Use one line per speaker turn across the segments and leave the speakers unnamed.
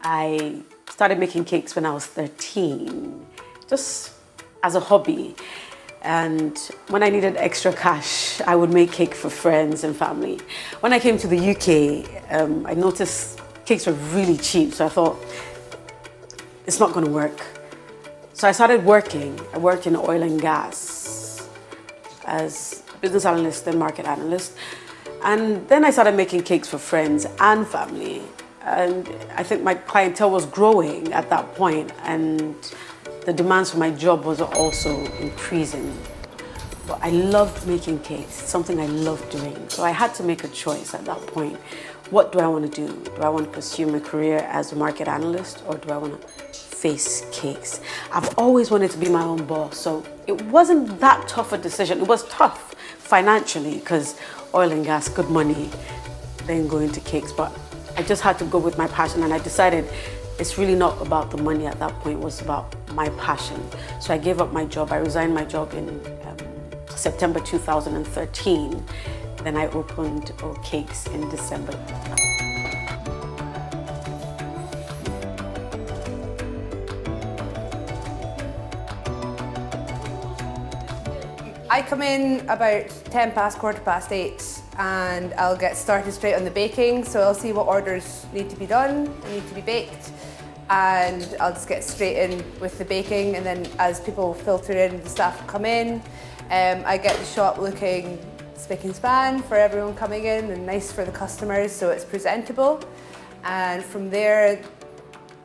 I started making cakes when I was 13, just as a hobby. And when I needed extra cash, I would make cake for friends and family. When I came to the UK, I noticed cakes were really cheap, so I thought, it's not gonna work. So I started working. I worked in oil and gas as business analyst and market analyst. And then I started making cakes for friends and family. And I think my clientele was growing at that point, and the demands for my job was also increasing. But I loved making cakes, something I loved doing. So I had to make a choice at that point. What do I want to do? Do I want to pursue my career as a market analyst, or do I want to face cakes? I've always wanted to be my own boss, so it wasn't that tough a decision. It was tough financially because oil and gas, good money, then go into cakes. But I just had to go with my passion, and I decided it's really not about the money at that point, it was about my passion. So I gave up my job. I resigned my job in September 2013. Then I opened Cakes in December.
I come in about 10 past, quarter past 8, and I'll get started straight on the baking. So I'll see what orders need to be done, need to be baked, and I'll just get straight in with the baking. And then as people filter in, the staff come in, I get the shop looking spick and span for everyone coming in and nice for the customers, so it's presentable. And from there,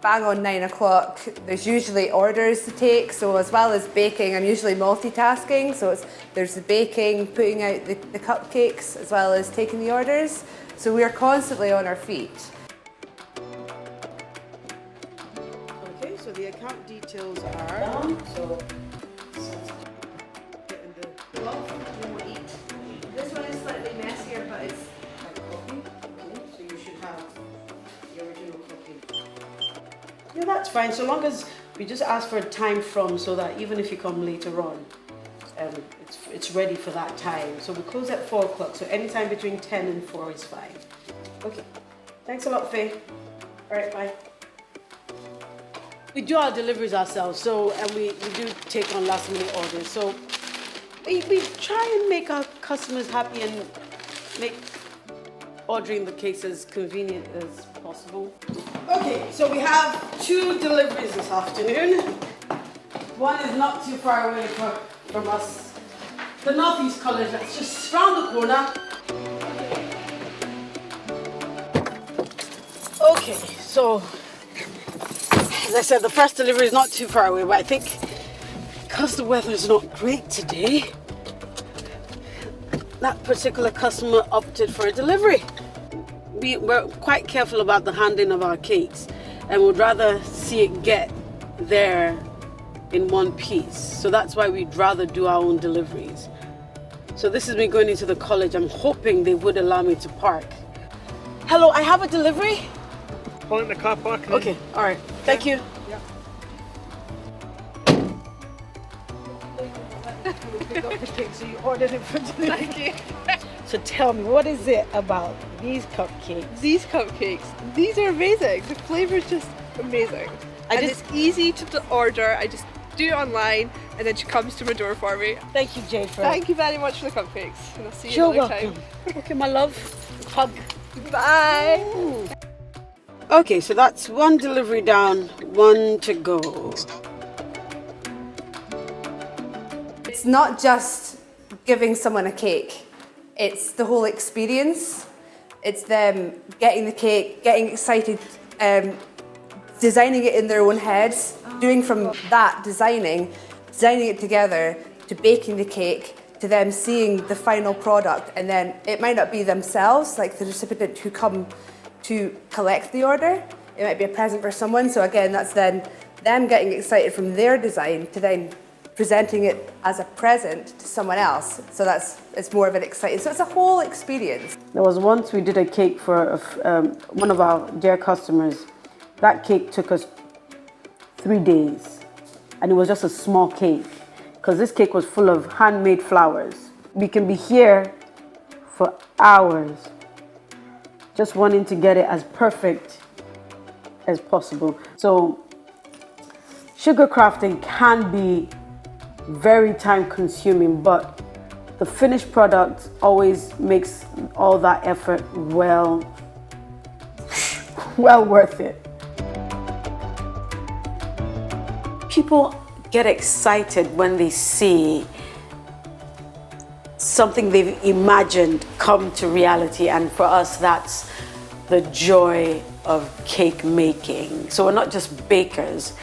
bang on 9 o'clock, there's usually orders to take. So as well as baking, I'm usually multitasking. So there's the baking, putting out the cupcakes, as well as taking the orders. So we are constantly on our feet.
Okay, so the account details are,
This one is slightly messier, but it's
okay, so you should have the original copy. Yeah, that's fine, so long as we just ask for a time from, so that even if you come later on, it's ready for that time. So we close at 4 o'clock, so anytime between 10 and 4 is fine. Okay, thanks a lot, Faye. All right, bye. We do our deliveries ourselves, so and we do take on last minute orders. So we try and make our customers happy and make ordering the cakes as convenient as possible. Okay, so we have 2 deliveries this afternoon. One is not too far away from us. The Northeast College, that's just round the corner. Okay, so as I said, the first delivery is not too far away, but I think because the weather is not great today, that particular customer opted for a delivery. We're quite careful about the handling of our cakes, and would rather see it get there in one piece. So that's why we'd rather do our own deliveries. So this is me going into the college. I'm hoping they would allow me to park. Hello, I have a delivery.
Pull in the car park.
Okay, all right. Thank you.
Yeah.
Pick up the cake, so you ordered it for delivery.
Thank you.
So tell me, what is it about these cupcakes?
These cupcakes, these are amazing. The flavour is just amazing. It's easy to order. I just do it online, and then she comes to my door for me.
Thank you, Jade, for
Thank you very much for the cupcakes, and I'll see you
You're
another
welcome.
time.
Okay, my love. Hug.
Bye.
Ooh. Okay, so that's 1 delivery down, 1 to go.
It's not just giving someone a cake, it's the whole experience. It's them getting the cake, getting excited, designing it in their own heads, doing from that designing it together, to baking the cake, to them seeing the final product. And then it might not be themselves, like the recipient who come to collect the order. It might be a present for someone. So again, that's then them getting excited from their design to then presenting it as a present to someone else. So it's more of an exciting, so it's a whole experience.
There was once we did a cake for one of our dear customers. That cake took us 3 days, and it was just a small cake because this cake was full of handmade flowers. We can be here for hours just wanting to get it as perfect as possible. So sugar crafting can be very time consuming, but the finished product always makes all that effort well worth it. People get excited when they see something they've imagined come to reality, and for us that's the joy of cake making. So we're not just bakers,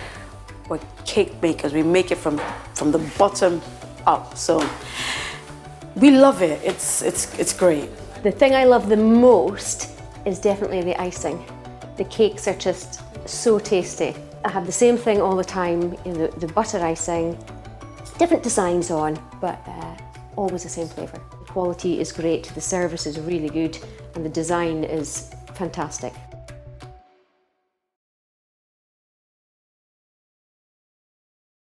we're cake makers. We make it from the bottom up. So we love it. It's great.
The thing I love the most is definitely the icing. The cakes are just so tasty. I have the same thing all the time, the butter icing, different designs on, but always the same flavour. The quality is great, the service is really good, and the design is fantastic.